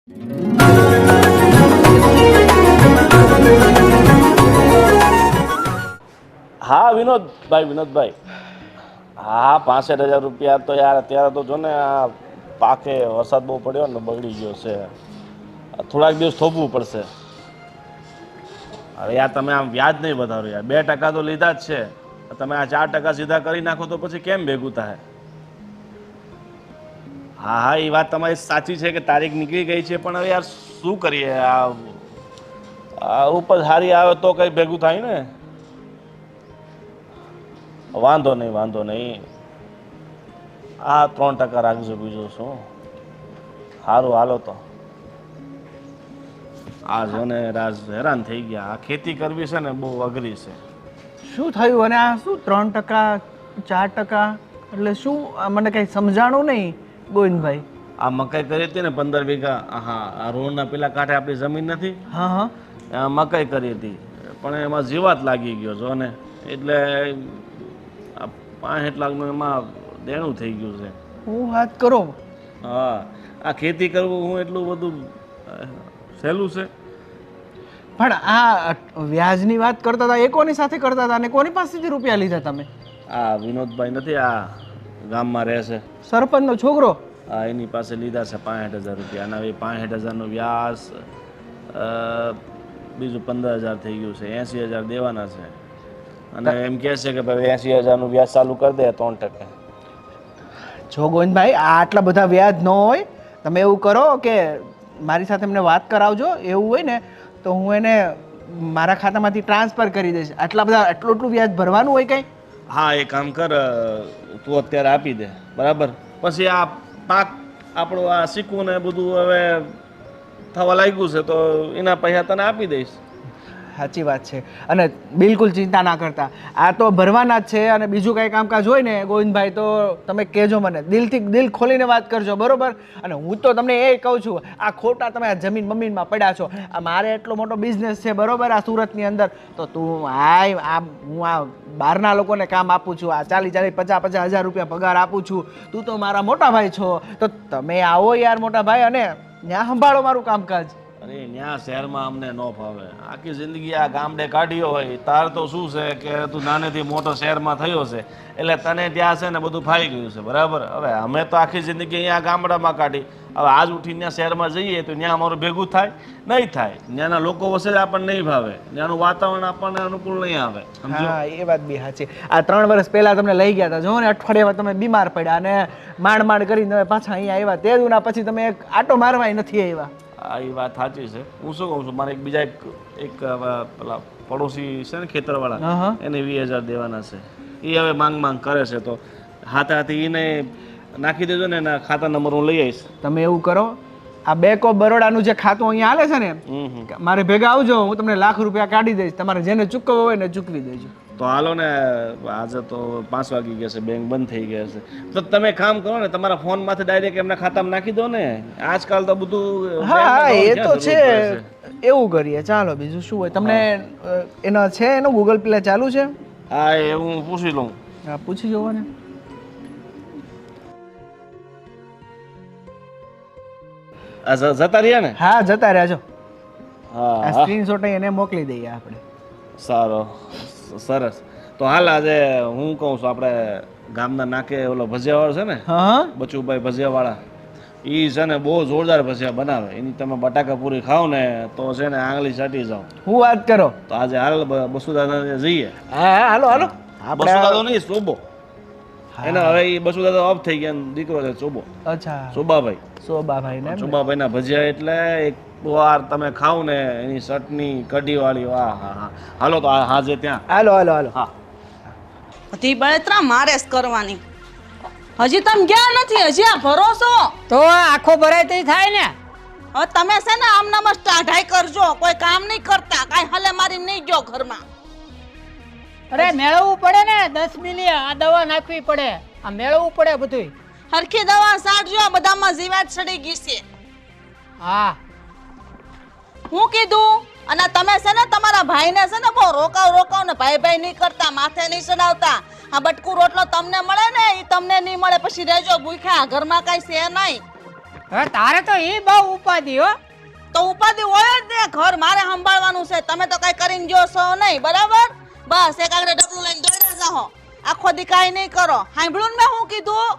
હા વિનોદભાઈ, હા 65,000 રૂપિયા તો યાર અત્યારે તો જો ને આ પાકે વરસાદ બહુ પડ્યો ને બગડી ગયો છે. થોડાક દિવસ થોભવું પડશે. અરે યાર તમે આમ વ્યાજ નહીં વધારો યાર, 2% તો લીધા જ છે. તમે આ 4% સીધા કરી નાખો તો પછી કેમ ભેગું થાય? હા હા, એ વાત તમારી સાચી છે કે તારીખ નીકળી ગઈ છે, પણ હવે યાર શું કરીએ, આ ઉપજ સારી આવે તો કંઈ ભેગું થાય ને. વાંધો નહીં. આ 3% રાખજો, બીજું શું. સારું હાલો તો. આ જો ને રાજ હેરાન થઈ ગયા. આ ખેતી કરવી છે ને બહુ અઘરી છે. શું થયું? અને આ શું 3%, 4%? એટલે શું? મને કંઈ સમજાણું નહીં ગોવિંદભાઈ. આ મકાઈ કરી હતી ને 15 વીઘા. હા, આ રોડના પેલા કાંઠે આપણી જમીન નથી, હા હા, આ મકાઈ કરી હતી, પણ એમાં જીવાત લાગી ગયો જો ને, એટલે 65 લાખનું એમાં દેણું થઈ ગયું છે. હું વાત કરો. હા, આ ખેતી કરવું હું એટલું બધું સહેલું છે? પણ આ વ્યાજની વાત કરતા હતા એ કોની સાથે કરતા હતા અને કોની પાસેથી રૂપિયા લીધા તમે? આ વિનોદભાઈ નથી, આ ગામમાં રહે છે, સરપંચનો છોકરો. હા, એની પાસે લીધા છે 65,000 રૂપિયા. અને હવે 65,000નું વ્યાજ બીજું 15,000 થઈ ગયું છે. 80,000 દેવાના છે. અને એમ કહે છે કે ભાઈ 80,000નું વ્યાજ ચાલુ કરી દે 3%. જો ગોવિંદભાઈ, આ આટલા બધા વ્યાજ ન હોય. તમે એવું કરો કે મારી સાથે એમને વાત કરાવજો. એવું હોય ને તો હું એને મારા ખાતામાંથી ટ્રાન્સફર કરી દઈશ. આટલું વ્યાજ ભરવાનું હોય કંઈ? હા, એ કામ કર, તું અત્યારે આપી દે, બરાબર? પછી આ પાક આપણું આ શીખવું ને બધું હવે થવા લાગ્યું છે તો એના પૈસા તને આપી દઈશ. સાચી વાત છે. અને બિલકુલ ચિંતા ના કરતા, આ તો ભરવાના જ છે. અને બીજું કાંઈ કામકાજ હોય ને ગોવિંદભાઈ તો તમે કહેજો મને, દિલ ખોલીને વાત કરજો, બરોબર? અને હું તો તમને એ કહું છું, આ ખોટા તમે આ જમીન બમીનમાં પડ્યા છો. આ મારે એટલો મોટો બિઝનેસ છે, બરોબર, આ સુરતની અંદર. તો તું હું આ બહારના લોકોને કામ આપું છું. આ 40,000, 50,000 રૂપિયા પગાર આપું છું. તું તો મારા મોટા ભાઈ છો, તો તમે આવો યાર મોટા ભાઈ, અને ત્યાં સંભાળો મારું કામકાજ. અરે ન્યા શહેરમાં અમને ન ફાવે. આખી જિંદગી આ ગામડે કાઢ્યો હોય. તાર તો શું છે કે તું નાનેથી મોટો શહેરમાં થયો છે, એટલે તને ત્યાં છે ને બધું ફાઈ ગયું છે, બરાબર? હવે અમે તો આખી જિંદગી અહીંયા ગામડામાં કાઢી. હવે આજ ઉઠીને ત્યાં શહેરમાં જઈએ તો ત્યાં અમારું ભેગું થાય નહીં થાય. ત્યાંના લોકો વચ્ચે જ આપણને નહીં ભાવે, ત્યાંનું વાતાવરણ આપણને અનુકૂળ નહીં આવે. હા, એ વાત બી સાચી. આ 3 વર્ષ પહેલા તમને લઈ ગયા હતા, જો ને અઠવાડિયામાં તમે બીમાર પડ્યા અને માંડ કરીને તમે પાછા અહીંયા આવ્યા. તે દુના પછી તમે એક આટો મારવાય નથી આવ્યા. હા, એ વાત સાચી છે. હું શું કહું છું, મારે એક પેલા પડોશી છે ને ખેતરવાળા, એને 20,000 દેવાના છે. એ હવે માંગ કરે છે, તો હાથે એને નાખી દેજો ને, એના ખાતા નંબર હું લઈ આવીશ. તમે એવું કરો, આ બેંક ઓફ બરોડાનું જે ખાતું અહીંયા હાલે છે ને, મારે ભેગા આવજો, હું તમને લાખ રૂપિયા કાઢી દઈશ. તમારે જેને ચૂકવવો હોય ને ચૂકવી દેજો. તો હાલો ને, આજે તો 5 વાગી ગયા છે, બેંક બંધ થઈ ગયા છે. તો તમે કામ કરો ને, તમારા ફોનમાંથી ડાયરેક્ટ એમના ખાતામાં નાખી દો ને. આજકાલ તો બધું. હા, એ તો છે. એવું કરીએ, ચાલો. બીજું શું હોય? તમને એનો છે, એનો ગૂગલ પે ચાલુ છે? હા, એ હું પૂછી લઉં. હા, પૂછી જોવો ને. જતા રહ્યા ને? હા, જતા રહેજો. હા, સ્ક્રીનશોટ એને મોકલી દઈએ આપણે. સારો, સરસ. તો હાલ આજે હું કહું છું, આપણે ગામના નાકે ઓલો ભજીયાવાળો છે ને, બચુભાઈ ભજીયાવાળા, એ છે ને બહુ જોરદાર ભજીયા બનાવે. એની તમે બટાકા પૂરી ખાઓ ને તો છે ને આંગળી ચાટી જાઓ. હું વાત કરો. તો આજે હાલ બસુદાદા જઈએ. હા, હાલો. બસુદાદો નહીં, સોબો. એને હવે એ બસુદાદા ઓફ થઈ ગયા, દીકરો છે સોબો. અચ્છા, સોબાભાઈ ને. સોબાભાઈના ભજીયા એટલે એક વાર તમે ખાવ ને, એની ચટણી કઢી વાળી, હા. હાલો તો હાજે ત્યાં. હાલો. હા, બધી બળતરા મારે જ કરવાની. હજી તમે ગયા નથી, હજી આ ભરોસો તો આખો ભરાય તે થાય ને. હવે તમે છે ને આમનામાં સ્ટાઢાઈ કરજો, કોઈ કામ નહીં કરતા, કાંઈ હલે મારી નહીં ગયો ઘરમાં. અરે મેળવવું પડે ને, 10 મિલી આ દવા નાખવી પડે, આ મેળવવું પડે બધું. હરખી દવા સાટજો, બધામાં જીવાત ચડી ગઈ છે. હા, હું કીધું. અને તમે છે ને તમારા ભાઈને છે ને બહુ રોકાવ ને ભાઈ નહીં કરતા, માથે નહીં ચડાવતા. આ બટકું રોટલો તમને મળે ને, એ તમને નહીં મળે. પછી રહેજો ભૂખ્યા, ઘરમાં કાંઈ છે નહીં. હવે તારે તો એ બહુ ઉપાધિ હો. તો ઉપાધિ હોય જ ને, ઘર મારે સંભાળવાનું છે. તમે તો કઈ કરીને જો છો નહીં, બરાબર? બસ એક આગળ ડબલું લઈને દોડ્યા જાઓ, આખો દી કાંઈ નહીં કરો. સાંભળ્યું ને મેં શું કીધું?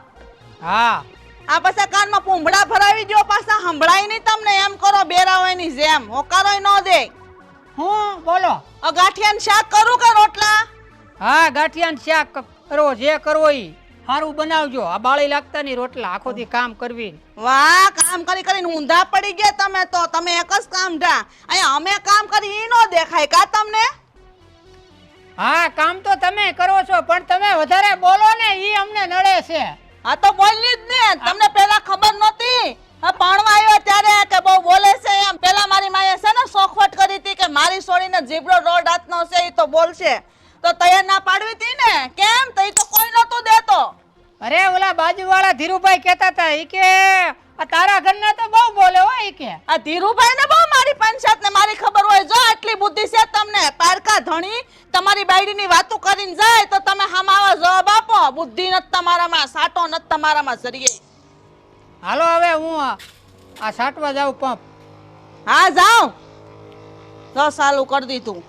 હા આ પાછા કાનમાં પૂંભડા ભરાવી દો, પાછા સંભળાય નહીં તમને. એમ કરો બેરાવાની જેમ, હોકારોય ન દે. હું બોલો. ગાંઠિયાનું શાક કરું કે રોટલા? હા ગાંઠિયાનું શાક કરો, જે કરવો ઈ સારું બનાવજો. આ બાળી લાગતા ની રોટલા આખો દી કામ કરવી. વાહ, કામ કરી કરીને ઊંધા પડી ગયા તમે તો. તમે એક જ કામ ઢા. અહીંયા અમે કામ કરી ઈ નો દેખાય કા તમને? હા કામ તો તમે કરો છો, પણ તમે વધારે બોલો ને ઈ અમને નડે છે. હા તો બોલી જ ને. તમને પેલા ખબર નહોતી? આ પાણવા આવ્યો ત્યારે કે બહુ બોલે છે એમ. પેલા મારી માએ છે ને સોખવટ કરી હતી કે મારી છોડીને જીબડો રોડ હાથનો છે ઈ તો બોલશે. તો તૈયાર ના પાડવી હતી ને. કેમ? તો ઈ તો કોઈ નહોતું દેતો. અરે ઓલા બાજુવાળા ધીરુભાઈ કહેતા હતા ઈ કે આ તારા ઘરના તો બહુ બોલે હો ઈ કે. આ ધીરુભાઈ ને બહુ મારી પંચાયત ને મારી ખબર હોય. જો આટલી બુદ્ધિ છે તમને. પારકા ધણી તમારી બાયડીની વાતો કરીને જાય તો તમે હામાવા જવાબ આપો. બુદ્ધિ નથી તમારામાં, સાટો નથી તમારામાં જરીએ. હાલો હવે હું આ સાટવા જાઉં પંપ. હા જાઓ. તો ચાલુ કરી દીધું.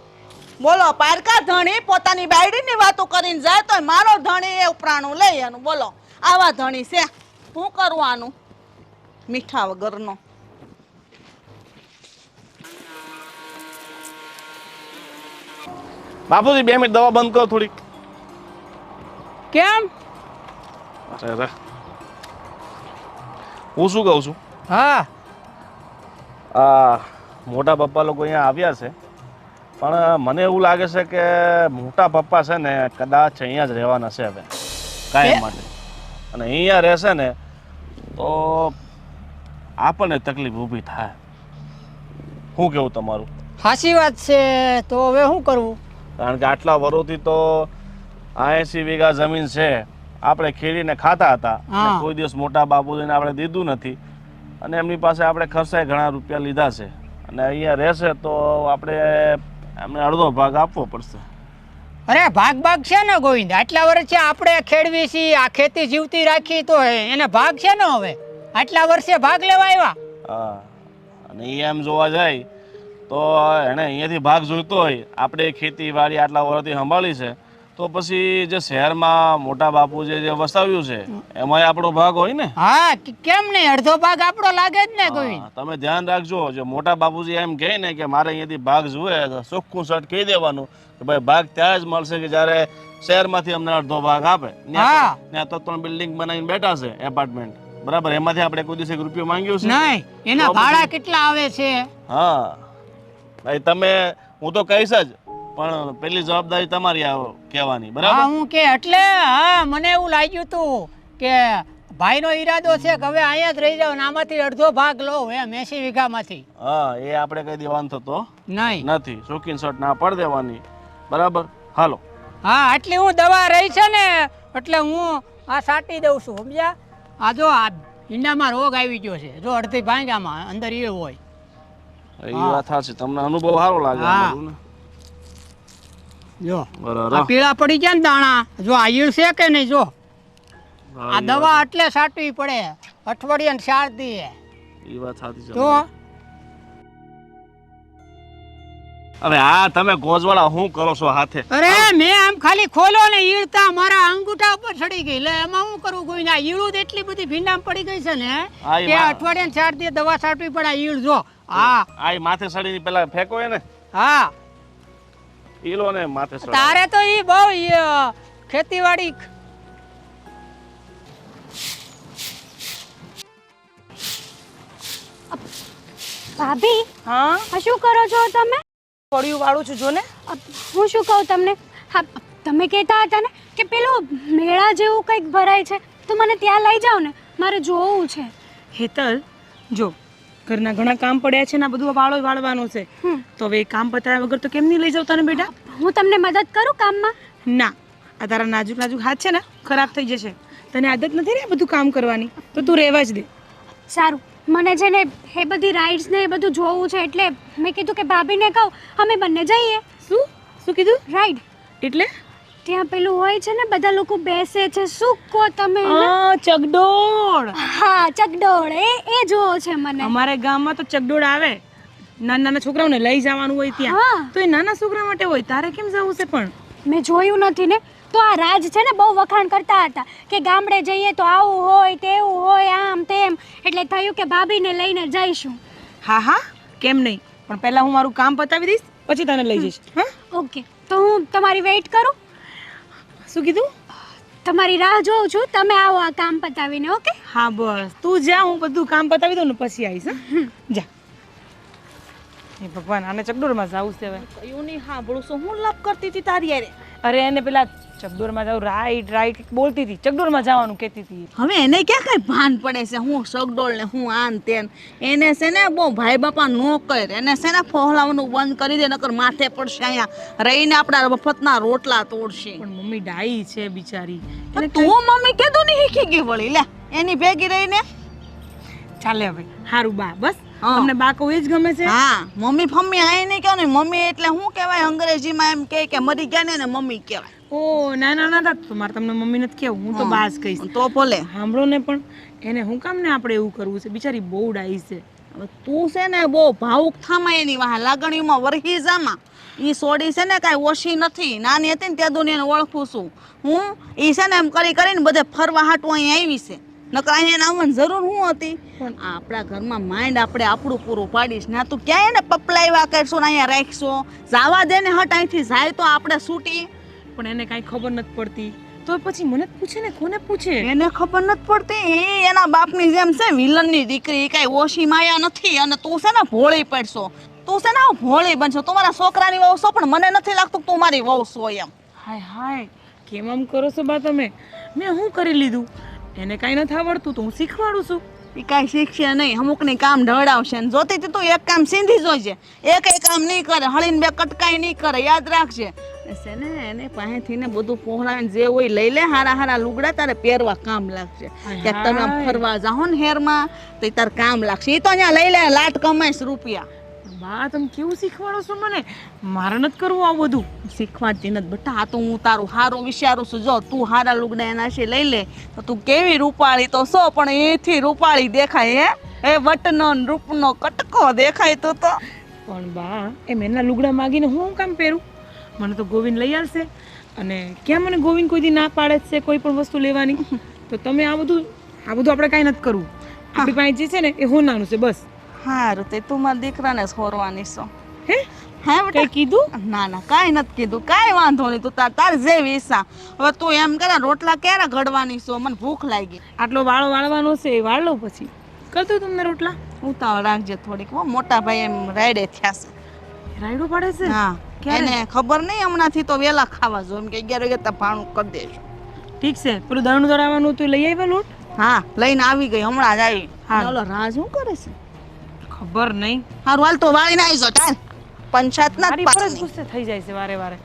બોલો, પારકા ધણી પોતાની બાયડીની વાતો કરીને જાય તો મારો ધણી એ ઉપરાણું લઈ એનું. બોલો, આવા ધણી છે. શું કરું આનું મીઠા વગરનો? બાપુજી 2 મિનિટ દવા બંધ કરો થોડીક. કેમ? અરે હું શું કહું છું, હા આ મોટા પપ્પા લોકો અહીંયા આવ્યા છે, પણ મને એવું લાગે છે કે મોટા પપ્પા છે ને કદાચ અહીંયા જ રહેવાના છે હવે કાયમ માટે. અને અહીંયા રહેશે ને તો આપણને તકલીફ ઊભી થાય. શું કેવું તમારું? સાચી વાત છે. તો હવે શું કરવું? કારણ કે આટલા વર્ષોથી તો 80 વીઘા જમીન છે, આપણે ખેડીને ખાતા હતા. અને કોઈ દિવસ મોટા બાપુજીને આપણે દીધું નથી, અને એમની પાસે આપણે ખર્ચાએ ઘણા રૂપિયા લીધા છે. અને અહીંયા રહેશે તો આપણે એમને અડધો ભાગ આપવો પડશે. અરે ભાગ ભાગ છે ને ગોવિંદ. આટલા વર્ષે આપણે ખેડવી છીએ, આ ખેતી જીવતી રાખી તો એને ભાગ છે ને. હવે આટલા વર્ષે ભાગ લેવા આવ્યા. હા, અને એ એમ જોવા જાય તો એણે અહીંયાથી ભાગ જોઈતો હોય. આપણે ખેતીવાડી આટલા વર્ષથી સંભાળી છે, તો પછી જે શહેરમાં મોટા બાપુએ જે વસાવ્યું છે એમાંય આપણો ભાગ હોય ને. હા કેમ નહીં, અડધો ભાગ આપણો લાગે જ ને ગોવિંદ. હા, તમે ધ્યાન રાખજો. જો મોટા બાપુજી એમ કહે ને કે મારે અહીંયાથી ભાગ જોઈએ તો ચોખ્ખું સટ કહી દેવાનું કે ભાઈ ભાગ ત્યાં જ મળશે કે જ્યારે શહેરમાંથી અમને અડધો ભાગ આપે. ત્યાં તો 3 બિલ્ડિંગ બનાવીને બેઠા છે, એપાર્ટમેન્ટ, બરાબર. એમાંથી આપણે કોઈ દિવસ 1 રૂપિયો માંગ્યો છે નહીં? એના ભાડા કેટલા આવે છે? હા ભાઈ, તમે હું તો કહીશ જ, પણ પેલી જવાબદારી તમારી કહેવાની, બરાબર. હું કે એટલે હા મને એવું લાગ્યું તું કે ભાઈનો ઈરાદો છે કે હવે અહીંયા જ રહી જાવ ને આમાંથી અડધો ભાગ લો એમ 80 વીઘામાંથી. હા, એ આપણે કઈ દેવાનું થતો નહીં નથી. શોખીન શોટ ના પડ દેવાની, બરાબર. હાલો. હા, આટલી હું દવા રહી છે ને એટલે હું આ સાટી દઉં છું, સમજ્યા? આ જો આ ઈંડામાં રોગ આવી ગયો છે, જો અડધી ભાંગામાં અંદર ઈળ હોય. એ વાત સાચી, તમને અનુભવ સારો લાગે આ બધું ને. જો બરાબર. આ પીળા પડી ગયા ને દાણા, જો આ ઈળ છે કે નહીં? જો આ દવા એટલે સાટવી પડે, અઠવાડિયાને 4 દી. એ વાત સાચી છે. તો હવે આ તમે ગોજવાળા શું કરો છો હાથે? અરે મેં આમ ખાલી ખોલો ને ઈળતા મારા અંગૂઠા ઉપર ચડી ગઈ. લે એમાં શું કરવું? કોઈ ના ઈળું જ એટલી બધી ભીંડામાં પડી ગઈ છે ને કે અઠવાડિયાને 4 દી દવા છાંટવી પડે. ઈળ જો હા આ માથે સડીને પેલા ફેંકો એને. હા ઈલો ને માથે સડી. તારે તો ઈ બહુ ખેતીવાડી. ભાભી, હા, આ શું કરો છો તમે? ફળિયું વાળું છું જો ને. હું શું કહું તમને? હા, તમે કહેતા હતા ને કે પેલું મેળા જેવું કંઈક ભરાય છે, તો મને ત્યાં લઈ જાઓ ને, મારે જોવું છે. હેતલ, જો ઘરના ઘણા કામ પડ્યા છે ને, આ બધું વાળો વાળવાનું છે, તો હવે એ કામ પતાવ્યા વગર તો કેમ નહીં લઈ જાવ તને બેટા? હું તમને મદદ કરું કામમાં? ના, આ તારા નાજુક નાજુક હાથ છે ને ખરાબ થઈ જશે. તને આદત નથી ને બધું કામ કરવાની, તો તું રહેવા જ દે. સારું, મને છે ને એ બધી રાઇડ્સ ને એ બધું જોવું છે, એટલે મેં કીધું કે ભાભીને કહું અમે બંને જઈએ. શું શું કીધું? રાઈડ એટલે ત્યાં પેલું હોય છે ને બધા લોકો બેસે છે શું કહો તમે એને? ચગડોળ. હા ચકડોળ એ જોવો છે મને. અમારે ગામમાં તો ચગડોળ આવે, નાના નાના છોકરાઓને લઈ જવાનું હોય હા. ત્યાં. તો એ નાના છોકરા માટે હોય, તારે કેમ જવું છે પણ? મેં જોયું નથી ને, તો આ રાજ છે ને બહુ વખાણ કરતા હતા કે ગામડે જઈએ તો આવું હોય તેવું હોય આમ તેમ, એટલે થયું કે ભાભીને લઈને જઈશું. હા હા, કેમ નહીં, પણ પહેલા હું મારું કામ પતાવી દઈશ, પછી તને લઈ જઈશ. હા, ઓકે, તો હું તમારી વેઇટ કરું, શું કીધું? તમારી રાહ જોઉં છું, તમે આવો આ કામ પતાવીને. ઓકે હા બસ, તું જા, હું બધું કામ પતાવી દઉં ને પછી આવીશ. હા, જા. એ ભગવાન, આને ચકડોળમાં જાવું છે હવે. કયું નહીં સાંભળું છું, હું લપ કરતી હતી તારી હારે. અરે એને પેલા ચકડોળમાં જાવ, રાઈટ રાઈટ બોલતી હતી, ચકડોળમાં જવાનું કહેતી હતી. હવે એને ક્યાં કઈ ભાન પડે છે, હું સગડોળ ને હું આન તેન. એને છે ને બહુ ભાઈ બાપા નો કર, એને છે ને ફોહલાવાનું બંધ કરી દે, નકર માથે પડશે અહીંયા રહીને આપણા મફતના રોટલા તોડશે. પણ મમ્મી ડાઈ છે બિચારી. પણ તું મમ્મી કીધું નહીં શીખી ગઈ વળી, લે એની ભેગી રહીને. ચાલે હવે, હારું બા, બસ હા. તમને બા કહું એ જ ગમે છે. હા, મમ્મી ફમ્મી આય નહીં કહો ને, મમ્મી એટલે શું કહેવાય અંગ્રેજીમાં એમ કહે કે મરી ગયા ને મમ્મી કહેવાય. ઓ ના ના ના, તો મારે તમને મમ્મી નથી કહેવું, હું તો બા જ કહીશ. તો ભલે. સાંભળો ને, પણ એને હું કામ ને આપણે એવું કરવું છે, બિચારી બહુ ડાઈ છે. હવે તું છે ને બહુ ભાવુક થામાં એની વાહ લાગણીઓમાં વરહી જામાં. ઈ સોડી છે ને કાંઈ ઓછી નથી, નાની હતી ને ત્યાં દુનિયાને ઓળખું છું હું. ઈ છે ને એમ કરી કરીને બધે ફરવા હાટું અહીં આવી છે, નકર અહીંયા આવવાની જરૂર શું હતી? પણ આપણા ઘરમાં માઇન્ડ આપણે આપણું પૂરું પાડીશ ને, તું ક્યાંય એને પપલાવ્યા કરશો ને અહીંયા રાખશો. જવા દે ને, હટ અહીંથી જાય તો આપણે છૂટી. પણ એને કાંઈ ખબર નથી પડતી, તો પછી મને જ પૂછે ને, કોને પૂછે? એને ખબર નથી પડતી, એ એના બાપની જેમ છે વિલનની દીકરી, એ કાંઈ ઓછી માયા નથી. અને તું છે ને ભોળી પડશો, તું છે ને ભોળી બનશો. તું મારા છોકરાની વહુ છો, પણ મને નથી લાગતું તું મારી વહુ છો એમ. હાય હાય, કેમ આમ કરો છો બા તમે? મેં શું કરી લીધું? એને કાંઈ નથી આવડતું તો હું શીખવાડું છું. એ કાંઈ શીખશે નહીં, અમુકની કામ ઢળાવશે ને. જોતી તું એક કામ સીધી જોઈજે, એક કામ નહીં કરે, હળીને બે કટકાઈ નહીં કરે, યાદ રાખજે. છે ને એને પાસેથી ને બધું પહોંચાડીને જે હોય લઈ લે, હારા હારા લુગડા તારે પહેરવા કામ લાગશે. ક્યાંક તમે આમ ફરવા જાઓ ને હેરમાં તો તારે કામ લાગશે. એ તો અહીંયા લઈ લે, લાટ કમાઈશ રૂપિયા. બા તમે કેવું શીખવાડો છો મને? મારે નથી કરવું આ બધું. શીખવાડતી નથી બેટા, આ તો હું તારું હારું વિચારું છું. જો તું હારા લુગડા એના છે લઈ લે તો તું કેવી રૂપાળી તો છો, પણ એથી રૂપાળી દેખાય. હે એ વટનો ને રૂપનો કટકો દેખાય તું તો. પણ બા એમ એના લુગડા માગીને હું કામ પહેરું? મને તો ગોવિંદ લઈ આવશે, અને ક્યાં મને ગોવિંદ કોઈ દી ના પાડે છે કોઈ પણ વસ્તુ લેવાની? તો તમે આ બધું આપણે કાંઈ નથી કરવું. આપણી પાસે જે છે ને એ હોનાનું છે બસ. હારું તે તું મારા દીકરાને છોરવાની છો. હે હે બેટા? કઈ કીધું? ના ના કાંઈ નથી કીધું, કાંઈ વાંધો નહીં. તું તાર જે વીસા. હવે તું એમ કરે રોટલા ક્યારે ઘડવાની છો, મને ભૂખ લાગી. આટલો વાળો વાળવાનો છે એ વાળ લો, પછી કરતું તમને રોટલા. ઉતાવળ રાખજે થોડીક. મોટા ભાઈ એમ રાયડે થયા છે. રાયડો પડે છે? હા, એને ખબર નહીં, હમણાંથી તો વેલા ખાવા જો એમ કે 11 વાગે ભાણું કરી દેજો. ઠીક છે, પેલું દળનું દળાવવાનું તો લઈ આવ્યા લોટ? હા, લઈને આવી ગઈ, હમણાં જ આવી. હા. ઓલો રાજ શું કરે છે? ખબર નહીં, હારું હાલ તો વાળીને આવી જો તાર પંચાયત ના મારી પર જ ગુસ્સે થઈ જાય છે વારે વારે.